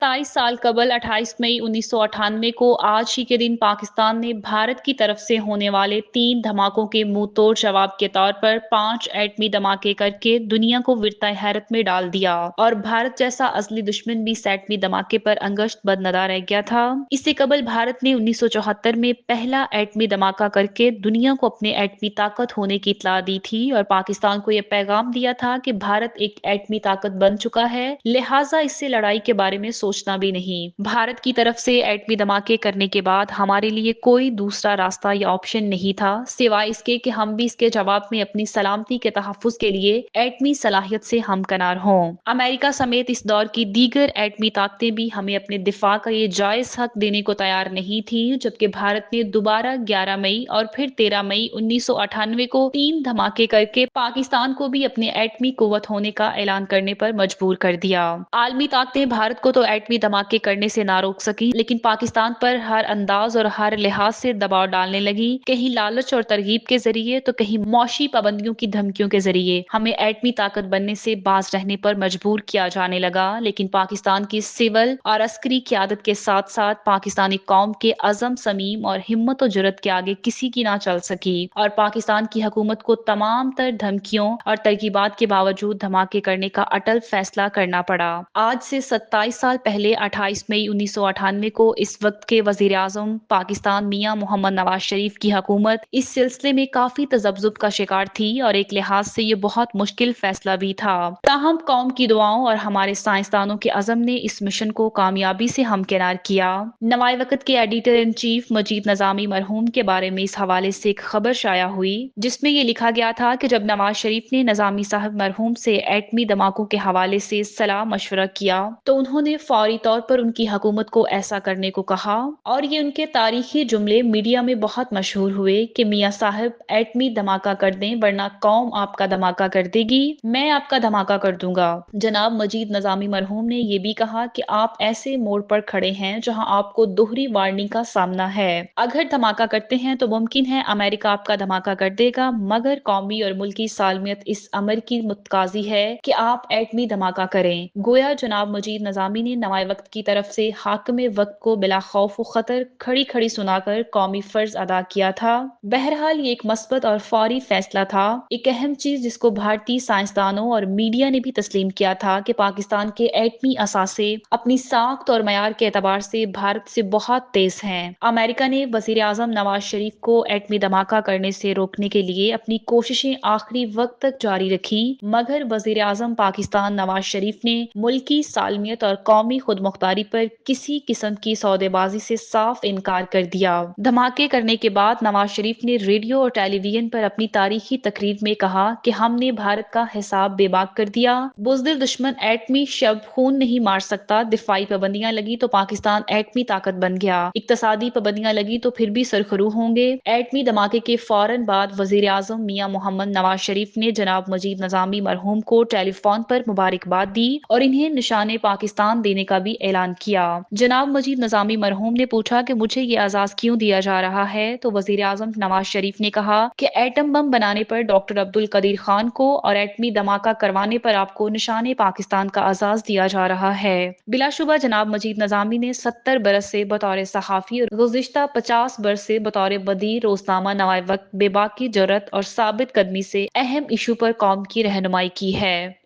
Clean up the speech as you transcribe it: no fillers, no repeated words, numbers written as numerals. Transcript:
27 साल कबल 28 मई 1998 को आज ही के दिन पाकिस्तान ने भारत की तरफ से होने वाले 3 धमाकों के मुंहतोड़ जवाब के तौर पर 5 एटमी धमाके करके दुनिया को विरताए हैरत में डाल दिया और भारत जैसा असली दुश्मन भी इस एटमी धमाके पर अंगश्त बदनदा रह गया था। इससे कबल भारत ने 1974 में पहला एटमी धमाका करके दुनिया को अपने एटमी ताकत होने की इत्तला दी थी और पाकिस्तान को यह पैगाम दिया था कि भारत एक एटमी ताकत बन चुका है, लिहाजा इससे लड़ाई के बारे में सोचना भी नहीं। भारत की तरफ से एटमी धमाके करने के बाद हमारे लिए कोई दूसरा रास्ता या ऑप्शन नहीं था सिवाय इसके कि हम भी इसके जवाब में अपनी सलामती के तहफ्फुज के लिए एटमी सलाहियत से हमकनार हों। अमेरिका समेत इस दौर की दीगर एटमी ताकतें भी हमें अपने दिफा का ये जायज हक देने को तैयार नहीं थी, जबकि भारत ने दोबारा 11 मई और फिर 13 मई 1998 को 3 धमाके करके पाकिस्तान को भी अपने एटमी कुव्वत होने का ऐलान करने पर मजबूर कर दिया। आलमी ताकतें भारत को तो एटमी धमाके करने से ना रोक सकी, लेकिन पाकिस्तान पर हर अंदाज और हर लिहाज से दबाव डालने लगी, कहीं लालच और तरगीब के जरिए तो कहीं मौशी पाबंदियों की धमकियों के जरिए हमें एटमी ताकत बनने से बाज रहने पर मजबूर किया जाने लगा। लेकिन पाकिस्तान की सिविल और अस्करी क़यादत के साथ साथ पाकिस्तानी कौम के अज़म समीम और हिम्मत और जुर्रत के आगे किसी की ना चल सकी और पाकिस्तान की हुकूमत को तमाम तर धमकियों और तरकीबात के बावजूद धमाके करने का अटल फैसला करना पड़ा। आज से 27 साल पहले 28 मई 1998 को इस वक्त के वजीर आजम पाकिस्तान मियां मोहम्मद नवाज शरीफ की हुकूमत इस सिलसिले में काफी तजब्जुब का शिकार थी और एक लिहाज से ये बहुत मुश्किल फैसला भी था। ताहम कौम की दुआओं और हमारे साइंसदानों के अज़म ने इस मिशन को कामयाबी से हमकिनार किया। नवाए वक्त के एडिटर इन चीफ मजीद नजामी मरहूम के बारे में इस हवाले से एक खबर शाया हुई, जिसमें ये लिखा गया था कि जब नवाज शरीफ ने नजामी साहब मरहूम से एटमी धमाकों के हवाले से सलाह मशवरा किया तो उन्होंने फौरी तौर पर उनकी हुकूमत को ऐसा करने को कहा और ये उनके तारीखी जुमले मीडिया में बहुत मशहूर हुए कि मियाँ साहब एटमी धमाका कर दें वरना कौम आपका धमाका कर देगी, मैं आपका धमाका कर दूंगा। जनाब मजीद नजामी मरहूम ने यह भी कहा कि आप ऐसे मोड़ पर खड़े हैं जहां आपको दोहरी वार्निंग का सामना है। अगर धमाका करते हैं तो मुमकिन है अमेरिका आपका धमाका कर देगा, मगर कौमी और मुल्की सालमियत इस अमर की मुतकाजी है कि आप एटमी धमाका करें। गोया जनाब मजीद नजामी ने नवाए वक्त की तरफ से हाकिम वक्त को बिला खौफ व खतर खड़ी खड़ी सुनाकर कौमी फर्ज अदा किया था। बहरहाल ये एक मस्बत और फौरी फैसला था। एक अहम चीज जिसको भारतीय साइंसदानों और मीडिया ने भी तस्लीम किया था कि पाकिस्तान के एटमी असासे अपनी साख्त और मयार के एतबार से भारत से बहुत तेज हैं। अमेरिका ने वजीर आजम नवाज शरीफ को एटमी धमाका करने से रोकने के लिए अपनी कोशिशें आखिरी वक्त तक जारी रखी, मगर वजीर आजम पाकिस्तान नवाज शरीफ ने मुल्की सालमियत और कौमी खुद मुख्तारी पर किसी किस्म की सौदेबाजी से साफ इनकार कर दिया। धमाके करने के बाद नवाज शरीफ ने रेडियो और टेलीविजन पर अपनी तारीखी तकरीर में कहा कि हमने भारत का हिसाब बेबाक कर दिया, बुज़दिल दुश्मन एटमी शब्द खून नहीं मार सकता, दिफाई पाबंदियां लगी तो पाकिस्तान एटमी ताकत बन गया, इक्तसादी पाबंदियां लगी तो फिर भी सरखरू होंगे। एटमी धमाके के फौरन बाद वजीर आजम मियां मोहम्मद नवाज शरीफ ने जनाब मजीद नजामी मरहूम को टेलीफोन पर मुबारकबाद दी और इन्हें निशाने पाकिस्तान देने का भी ऐलान किया। जनाब मजीद नजामी मरहूम ने पूछा कि मुझे ये एजाज क्यों दिया जा रहा है, तो वजीर आजम नवाज शरीफ ने कहा कि एटम बम बनाने पर डॉक्टर अब्दुल कदीर खान को और एटमी धमाका करवाने पर आपको निशाने पाकिस्तान का एजाज दिया जा रहा है। बिलाशुबा जनाब मजीद नजामी ने 70 बरस से बतौर सहाफी और गुज़िश्ता 50 बरस से बतौर बदीर रोजनामा नवाए वक्त बेबाकी जरूरत और साबित कदमी से अहम इशू पर कौम की रहनुमाई की है।